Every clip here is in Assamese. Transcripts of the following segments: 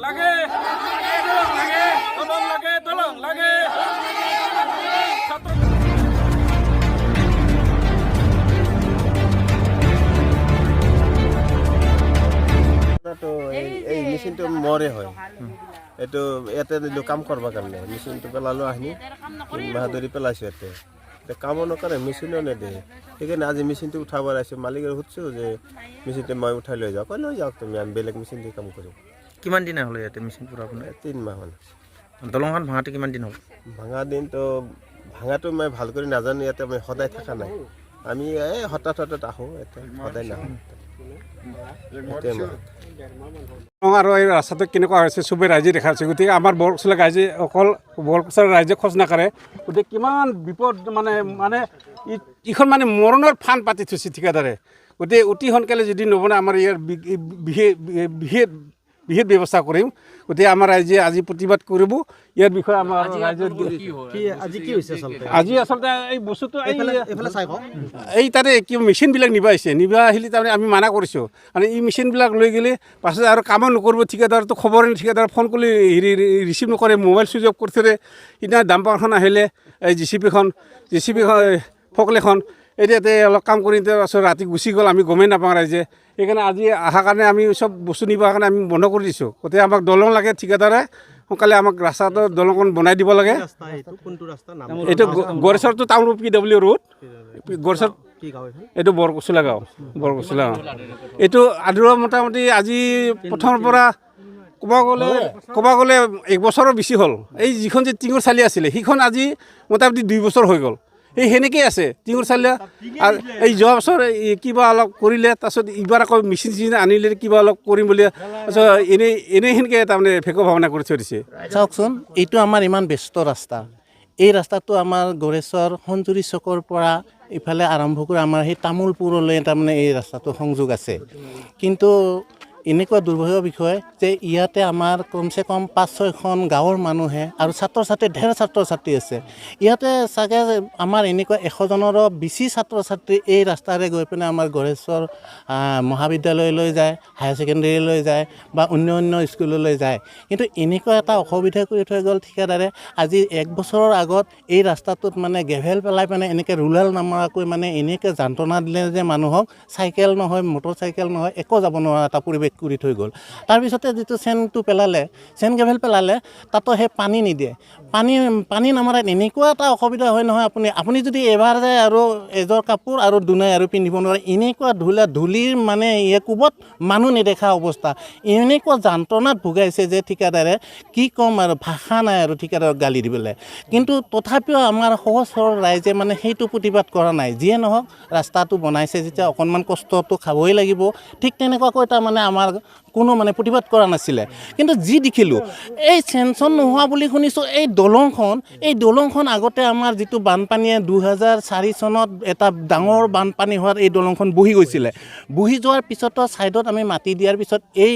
লাগে দলং লাগে দলং লাগে দলং লাগে ছাত্ৰ তো এই মেচিনটো মৰে হয় এইটো ইয়াতে দিলোঁ কাম কৰিব কাৰণে মেচিনটো পেলালোঁ আহি 3 মাহ ধৰি পেলাইছোঁ ইয়াতে কামো নকৰে মেচিনো নেদে সেইকাৰণে আজি মেচিনটো উঠাব আহিছোঁ মালিকে সুধিছোঁ যে মেচিনটো মই উঠাই লৈ যাওঁ লৈ যাওক তুমি আমি বেলেগ মেচিন দি কাম কৰিম কিমান দিন হ'ল ইয়াতে মেচিন পুৰা আপোনাৰ 3 মাহমান দলংখন ভাঙাতে কিমান দিন হ'ল ভাঙা দিনটো ভাঙাটো মই ভাল কৰি নাজানো ইয়াতে মই সদায় থকা নাই আমি এই হঠাৎ আহোঁ ইয়াতে সদায় নাহোঁ আৰু এই ৰাস্তাটো কেনেকুৱা হৈছে চবেই ৰাইজে দেখাইছে গতিকে আমাৰ বৰকচলা ৰাইজে অকল বৰকচলা ৰাইজে খোজ নাকাৰে গতিকে কিমান বিপদ মানে ইখন মানে মৰণৰ ফান পাতি থৈছে ঠিকাদাৰে গতিকে অতি সোনকালে যদি নবনায় আমাৰ ইয়াৰ বিশেষ ব্যৱস্থা কৰিম গতিকে আমাৰ ৰাইজে আজি প্ৰতিবাদ কৰিব ইয়াৰ বিষয়ে আমাৰ ৰাইজে আজি আচলতে এই বস্তুটো এই তাতে কি মেচিনবিলাক নিবা আহিলে তাৰমানে আমি মানা কৰিছোঁ আৰু এই মেচিনবিলাক লৈ গ'লে পাছত আৰু কামো নকৰিব ঠিকাদাৰটো খবৰে ঠিকাদাৰ ফোন কৰিলে ৰিচিভ নকৰে মোবাইল চুইচ অফ কৰিছে সিদিনা ডাম্পাৰখন আহিলে এই জেচিপিখন ফকলেখন এতিয়াতে অলপ কাম কৰি তাৰপাছত ৰাতি গুচি গ'ল আমি গমেই নাপাওঁ ৰাইজে সেইকাৰণে আজি অহাৰ কাৰণে আমি চব বস্তু নিবৰ কাৰণে আমি বন্ধ কৰি দিছোঁ গতিকে আমাক দলং লাগে ঠিকাদাৰে সোনকালে আমাক ৰাস্তাটো দলংখন বনাই দিব লাগে এইটো গড়েশ্বৰটো টাউন PW ৰোড গড়েশ্বৰ এইটো বৰকচলা গাঁও এইটো আদৰা মোটামুটি আজি প্ৰথমৰ পৰা ক'ব গ'লে 1 বছৰৰ বেছি হ'ল এই যিখন যে টিঙৰ চালি আছিলে সেইখন আজি মোটামুটি 2 বছৰ হৈ গ'ল এই সেনেকেই আছে টিঙৰ চালিয়া আৰু এই যোৱা বছৰ কিবা অলপ কৰিলে তাৰপিছত এইবাৰ আকৌ মেচিন আনিলে কিবা অলপ কৰিম বুলি তাৰপিছত এনেই সেনেকৈ তাৰমানে ভেকো ভাৱনা কৰি থৈ দিছে চাওকচোন এইটো আমাৰ ইমান ব্যস্ত ৰাস্তা এই ৰাস্তাটো আমাৰ গড়েশ্বৰ সঞ্জুৰী চকৰ পৰা ইফালে আৰম্ভ কৰি আমাৰ সেই তামোলপুৰলৈ তাৰমানে এই ৰাস্তাটো সংযোগ আছে কিন্তু এনেকুৱা দুৰ্ভাগ্যৰ বিষয় যে ইয়াতে আমাৰ কমচে কম 5-6খন গাঁৱৰ মানুহে আৰু ছাত্ৰ ছাত্ৰী ঢেৰ ছাত্ৰ ছাত্ৰী আছে ইয়াতে চাগে আমাৰ এনেকুৱা 100জনৰো বেছি ছাত্ৰ ছাত্ৰী এই ৰাস্তাৰে গৈ পিনে আমাৰ গড়েশ্বৰ মহাবিদ্যালয়লৈ যায় হায়াৰ ছেকেণ্ডেৰীলৈ যায় বা অন্য স্কুললৈ যায় কিন্তু এনেকুৱা এটা অসুবিধা কৰি থৈ গ'ল ঠিকাদাৰে আজি 1 বছৰৰ আগত এই ৰাস্তাটোত মানে গেভেল পেলাই মানে এনেকৈ ৰুলাৰ নামাৰাকৈ মানে এনেকৈ যন্ত্ৰণা দিলে যে মানুহক চাইকেল নহয় মটৰ চাইকেল নহয় একো যাব নোৱাৰা এটা পৰিৱেশ কৰি থৈ গ'ল তাৰপিছতে যিটো চেনটো পেলালে চেন গেভেল পেলালে তাতো সেই পানী নিদিয়ে পানী নামাৰাত এনেকুৱা এটা অসুবিধা হয় নহয় আপুনি যদি এবাৰ যায় আৰু এযোৰ কাপোৰ আৰু দুনাই আৰু পিন্ধিব নোৱাৰে এনেকুৱা ধূলিৰ মানে কোবত মানুহ নেদেখা অৱস্থা এনেকুৱা যন্ত্ৰণাত ভোগাইছে যে ঠিকাদাৰে কি ক'ম আৰু ভাষা নাই আৰু ঠিকাদাৰক গালি দিবলৈ কিন্তু তথাপিও আমাৰ সহজ সৰল ৰাইজে মানে সেইটো প্ৰতিবাদ কৰা নাই যিয়ে নহওক ৰাস্তাটো বনাইছে যেতিয়া অকণমান কষ্টটো খাবই লাগিব ঠিক তেনেকুৱাকৈ তাৰমানে আমাৰ কোনো মানে প্ৰতিবাদ কৰা নাছিলে কিন্তু যি দেখিলোঁ এই চেনচন নোহোৱা বুলি শুনিছোঁ এই দলংখন আগতে আমাৰ যিটো বানপানীয়ে 2004 চনত এটা ডাঙৰ বানপানী হোৱাত এই দলংখন বহি গৈছিলে বহি যোৱাৰ পিছতো ছাইডত আমি মাটি দিয়াৰ পিছত এই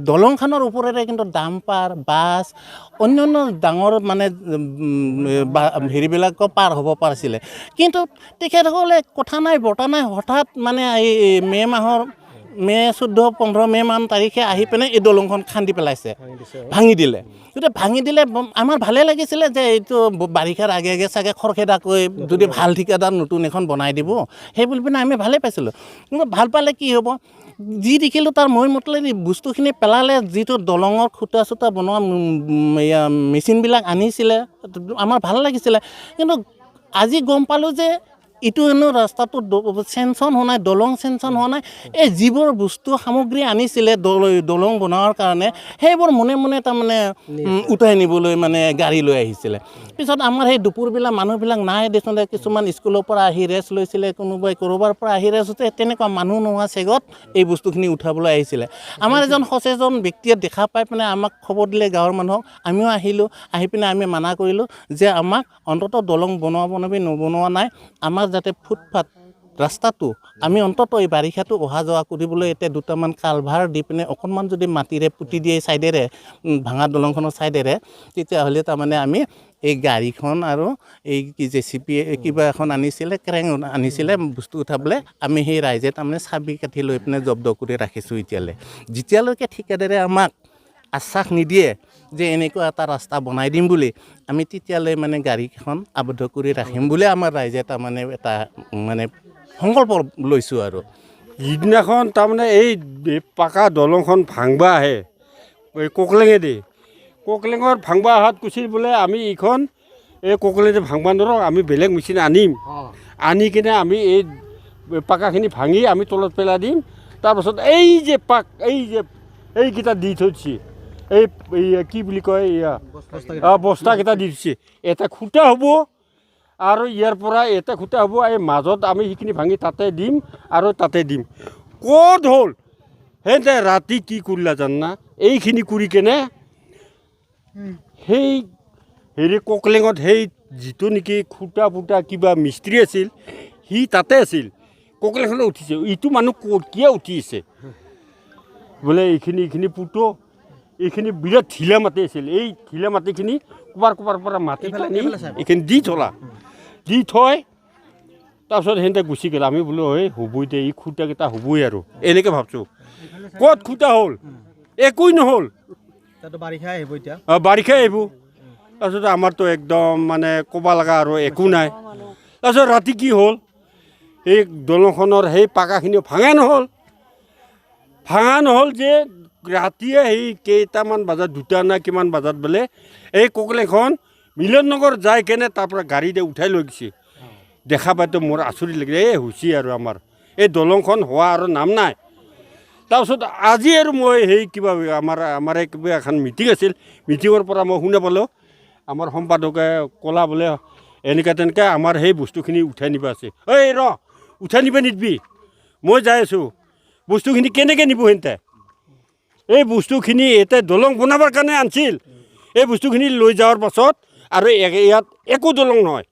দলংখনৰ ওপৰেৰে কিন্তু ডাম্পাৰ বাছ অন্যান্য ডাঙৰ মানে হেৰিবিলাকো পাৰ হ'ব পাৰিছিলে কিন্তু তেখেতসকলে কথা নাই বৰ্তা নাই হঠাৎ মানে এই মে 14-15 মে মান তাৰিখে আহি পিনে এই দলংখন খান্দি পেলাইছে ভাঙি দিলে গতিকে ভাঙি দিলে আমাৰ ভালে লাগিছিলে যে এইটো বাৰিষাৰ আগে চাগে খৰখেদাকৈ যদি ভাল ঠিকাদাৰ নতুন এখন বনাই দিব সেই বুলি পিনে আমি ভালে পাইছিলোঁ কিন্তু ভাল পালে কি হ'ব যি দেখিলোঁ তাৰ মই মতলব বস্তুখিনি পেলালে যিটো দলঙৰ খুটা চুটা বনোৱা মেচিনবিলাক আনিছিলে আমাৰ ভাল লাগিছিলে কিন্তু আজি গম পালোঁ যে এইটো হেনো ৰাস্তাটো চেনচন হোৱা নাই দলং চেনচন হোৱা নাই এই যিবোৰ বস্তু সামগ্ৰী আনিছিলে দলং বনোৱাৰ কাৰণে সেইবোৰ মনে তাৰমানে উঠাই নিবলৈ মানে গাড়ী লৈ আহিছিলে পিছত আমাৰ সেই দুপৰবিলাক মানুহবিলাক নাই দেচোন কিছুমান স্কুলৰ পৰা আহি ৰেষ্ট লৈছিলে কোনোবাই ক'ৰবাৰ পৰা আহি ৰেষ্ট লৈছে তেনেকুৱা মানুহ নোহোৱা চেগত এই বস্তুখিনি উঠাবলৈ আহিছিলে আমাৰ এজন সচেতন ব্যক্তিয়ে দেখা পাই পিনে আমাক খবৰ দিলে গাঁৱৰ মানুহক আমিও আহিলোঁ আহি পিনে আমি মানা কৰিলোঁ যে আমাক অন্ততঃ দলং নবনোৱা নাই আমাৰ যাতে ফুটপাথ ৰাস্তাটো আমি অন্ততঃ এই বাৰিষাটো অহা যোৱা কৰিবলৈ এতিয়া দুটামান কালভাৰ দি পিনে অকণমান যদি মাটিৰে পুতি দিয়ে ছাইডেৰে ভাঙা দলংখনৰ ছাইডেৰে তেতিয়াহ'লে তাৰমানে আমি এই গাড়ীখন আৰু এই জেচিপি কিবা এখন আনিছিলে ক্ৰেং আনিছিলে বস্তু উঠাবলৈ আমি সেই ৰাইজে তাৰমানে চাবি কাঠি লৈ পিনে জব্দ কৰি ৰাখিছোঁ যেতিয়ালৈকে ঠিকাদাৰে আমাক আশ্বাস নিদিয়ে যে এনেকুৱা এটা ৰাস্তা বনাই দিম বুলি, আমি তেতিয়ালৈ মানে গাড়ীখন আবদ্ধ কৰি ৰাখিম বুলি আমাৰ ৰাইজে তাৰমানে এটা মানে সংকল্প লৈছোঁ আৰু। যিদিনাখন তাৰমানে এই পাকা দলংখন ভাংবা আহে এই কোকলেঙেদি, কোকলেঙত ভাংবা অহাত কুচি বোলে আমি এইখন এই কোকলেঙেদি ভাংবা নোৱাৰোঁ, আমি বেলেগ মেচিন আনিম, আনি কিনে আমি এই পাকাখিনি ভাঙি আমি তলত পেলাই দিম। তাৰপাছত এই যে এইকেইটা দি থৈছে, এই কি বুলি কয় বস্তাকেইটা দি দিছে, এটা খুঁটা হ'ব আৰু ইয়াৰ পৰা এটা খুঁটা হ'ব, এই মাজত আমি সেইখিনি ভাঙি তাতে দিম আৰু তাতে দিম। ক'ত হ'ল সিহঁতে ৰাতি কি কৰিলা জানা, এইখিনি কৰি কেনে সেই কোকলেঙত সেই যিটো নেকি খুঁটা ফুটা কিবা মিস্ত্ৰী আছিল সি তাতে আছিল, কোকলেঙখনত উঠিছে। ইটো মানুহ কিয় উঠিছে বোলে এইখিনি পুতো, এইখিনি বিৰাট ঢিলা মাটি আছিল, এই ঢিলা মাটিখিনি ক'বাৰ পৰা মাটি টানি এইখিনি দি থয় তাৰপিছত সিহঁতে গুচি গ'ল। আমি বোলো এই হ'বই দে, এই খুঁটাকেইটা হ'বই আৰু এনেকৈ ভাবছোঁ। ক'ত খুঁটা হ'ল, একোৱেই নহ'ল। বাৰিষাই আহিব। তাৰপিছত আমাৰতো একদম মানে ক'ব লগা আৰু একো নাই। তাৰপিছত ৰাতি কি হ'ল, এই দলংখনৰ সেই পাকাখিনি ভাঙা নহ'ল যে ৰাতিয়ে সেই কেইটামান বজাত, 2টা না কিমান বজাত বোলে এই কোকলেঙখন মিলন নগৰ যাই কেনে তাৰ পৰা গাড়ীতে উঠাই লৈ গৈছে। দেখা পাইতো মোৰ আচৰিত লাগিলে, এই হৈছে আৰু আমাৰ এই দলংখন হোৱা আৰু নাম নাই। তাৰপিছত আজি আৰু মই সেই কিবা আমাৰ কিবা এখন মিটিং আছিল, মিটিঙৰ পৰা মই শুনা পালোঁ আমাৰ সম্পাদকে ক'লা বোলে এনেকৈ তেনেকৈ আমাৰ সেই বস্তুখিনি উঠাই নিব আছে। এই উঠাই নিব নিদিবি, মই যাই আছোঁ। বস্তুখিনি কেনেকৈ নিব সিহঁতে, এই বস্তুখিনি ইয়াতে দলং বনাবৰ কাৰণে আনিছিল, এই বস্তুখিনি লৈ যোৱাৰ পাছত আৰু ইয়াত একো দলং নহয়।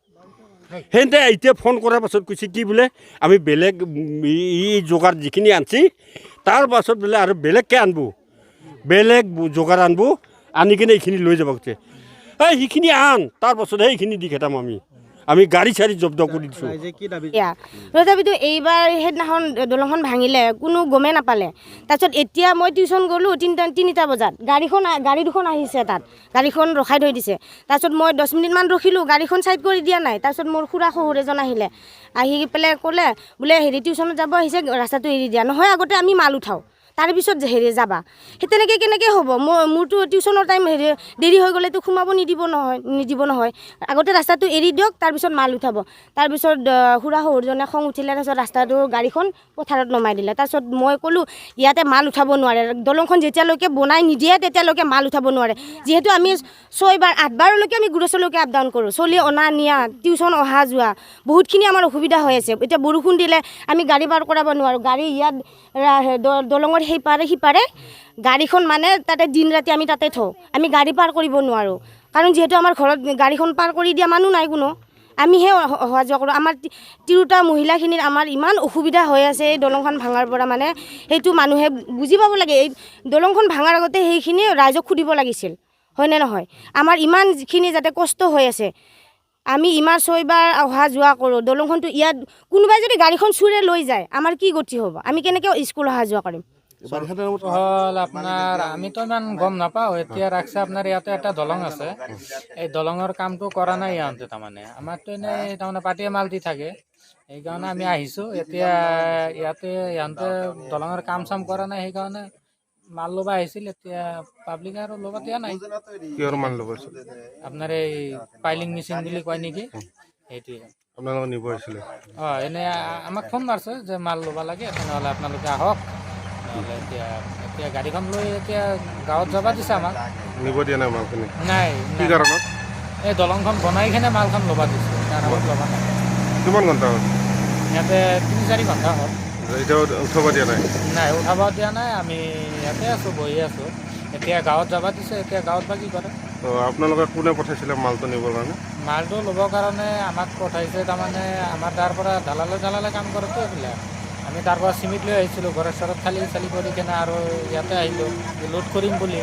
সিহঁতে এতিয়া ফোন কৰাৰ পাছত কৈছে কি বোলে আমি বেলেগ যোগাৰ যিখিনি আনছি তাৰ পাছত বোলে আৰু বেলেগকৈ বেলেগ যোগাৰ আনি কিনে এইখিনি লৈ যাব কৈছে। সেইখিনি তাৰ পাছতহে এইখিনি দি খেদাম আমি গাড়ী চাৰি জব্দ কৰি দিছোঁ। তথাপিতো এইবাৰ সেইদিনাখন দলংখন ভাঙিলে কোনো গমেই নাপালে। তাৰপিছত এতিয়া মই টিউশ্যন গ'লোঁ 3টা বজাত, গাড়ী দুখন আহিছে, তাত গাড়ীখন ৰখাই থৈ দিছে। তাৰপিছত মই 10 মিনিটমান ৰখিলোঁ, গাড়ীখন ছাইড কৰি দিয়া নাই। তাৰপিছত মোৰ খুৰা শহুৰ এজন আহিলে, আহি পেলাই ক'লে বোলে টিউশ্যনত যাব আহিছে, ৰাস্তাটো এৰি দিয়া নহয়, আগতে আমি মাল উঠাওঁ, তাৰপিছত যাবা। সেই তেনেকৈ কেনেকৈ হ'ব, মোৰতো টিউশ্যনৰ টাইম দেৰি হৈ গ'লেতো সোমাব নিদিব নহয়, আগতে ৰাস্তাটো এৰি দিয়ক, তাৰপিছত মাল উঠাব। তাৰপিছত খুৰা শহুৰজনে খং উঠিলে, তাৰপিছত গাড়ীখন পথাৰত নমাই দিলে। তাৰপিছত মই ক'লোঁ ইয়াতে মাল উঠাব নোৱাৰে, দলংখন যেতিয়ালৈকে বনাই নিদিয়ে তেতিয়ালৈকে মাল উঠাব নোৱাৰে। যিহেতু আমি 6-8বাৰলৈকে আমি গুৰচলৈকে আপ ডাউন কৰোঁ, চলি অনা নিয়া, টিউশ্যন অহা যোৱা, বহুতখিনি আমাৰ অসুবিধা হৈ আছে। এতিয়া বৰষুণ দিলে আমি গাড়ী পাৰ কৰাব নোৱাৰোঁ, গাড়ী ইয়াত দলঙৰ সিপাৰে গাড়ীখন মানে তাতে দিন ৰাতি আমি তাতে থওঁ, আমি গাড়ী পাৰ কৰিব নোৱাৰোঁ। কাৰণ যিহেতু আমাৰ ঘৰত গাড়ীখন পাৰ কৰি দিয়া মানুহ নাই কোনো, আমিহে অহা যোৱা কৰোঁ। আমাৰ তিৰোতা মহিলাখিনিৰ আমাৰ ইমান অসুবিধা হৈ আছে এই দলংখন ভাঙাৰ পৰা, মানে সেইটো মানুহে বুজি পাব লাগে। এই দলংখন ভাঙাৰ আগতে সেইখিনি ৰাইজক সুধিব লাগিছিল, হয়নে নহয়? আমাৰ ইমানখিনি যাতে কষ্ট হৈ আছে, আমি ইমান 6বাৰ অহা যোৱা কৰোঁ, দলংখনটো ইয়াত কোনোবাই যদি গাড়ীখন চুৰে লৈ যায় আমাৰ কি গতি হ'ব, আমি কেনেকৈ স্কুল অহা যোৱা কৰিম? হ'ল আপোনাৰ আমিতো ইমান গম নাপাওঁ। এতিয়া ৰাখছে আপোনাৰ ইয়াতে এটা দলং আছে, এই দলঙৰ কামটো কৰা নাই ইহঁতে, তাৰমানে আমাৰতো এনেই তাৰমানে পাতিয়ে মাল দি থাকে, সেইকাৰণে আমি আহিছোঁ। এতিয়া ইয়াতে ইহঁতে দলঙৰ কাম চাম কৰা নাই, সেইকাৰণে মাল ল'ব আহিছিল। এতিয়া পাব্লিকে আৰু ল'ব দিয়া নাই। কিহৰ মাল ল'ব আপোনাৰ এই পাইলিং মেচিন বুলি কয় নেকি, সেইটোৱে আপোনালোকে নিব আহিছিলে? এনেই আমাক ফোন মাৰিছে যে মাল ল'ব লাগে, তেনেহ'লে আপোনালোকে আহক। নহ'লে এতিয়া গাড়ীখন লৈ এতিয়া গাঁৱত যাব দিছে আমাক। নিব দিয়া নাই মালখিনি? নাই। কি কাৰণত? এই দলংখন বনাই কিনে মালখন ল'ব দিছে, তাৰ আগত ল'ব নাই। কিমান ঘণ্টা হ'ল? ইয়াতে 3-4 ঘণ্টা হ'ল। এতিয়া উঠাব দিয়া নাই? নাই, উঠাব দিয়া নাই, আমি ইয়াতে আছোঁ, বহি আছোঁ। এতিয়া গাঁৱত যাব দিছে, এতিয়া গাঁৱত বা কি কৰে। আপোনালোকে কোনে পঠাইছিলে মালটো নিবৰ কাৰণে? মালটো ল'বৰ কাৰণে আমাক পঠাইছে, তাৰমানে আমাৰ তাৰ পৰা দালালে কাম কৰোঁতো এইবিলাক। আমি তাৰ পৰা চিমেণ্ট লৈ আহিছিলোঁ, ঘৰৰ চৰত খালি চালি কৰি কিনে আৰু ইয়াতে আহিলোঁ লোড কৰিম বুলি।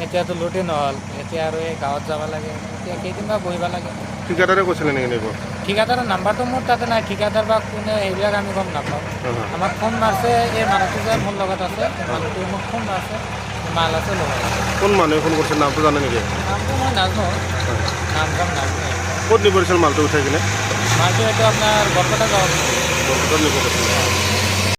এতিয়াতো লোডেই নহ'ল, এতিয়া আৰু এই গাঁৱত যাব লাগে, এতিয়া কেইদিনমান বহিব লাগে। ঠিকাদাৰে কৈছিলে নেকি নিব? ঠিকাদাৰৰ নাম্বাৰটো মোৰ তাতে নাই, ঠিকাদাৰ বা কোনে সেইবিলাক আমি গম নাপাওঁ। আমাক ফোন মাৰিছে, এই মানুহটো যে মোৰ লগত আছে, মানুহটোৱে মোক ফোন মাৰিছে, মাল আছে ল'ব লাগে। কোন মানুহে ফোন কৰিছিল নামটো জানে নেকি? নামটো মই নাজানো, নাম নাজানো। ক'ত নিব দিছিল মালটো উঠাই কিনে? মালটো এইটো আপোনাৰ বৰপেটা গাঁৱত। বৰপেটাত নিব কৈছিল।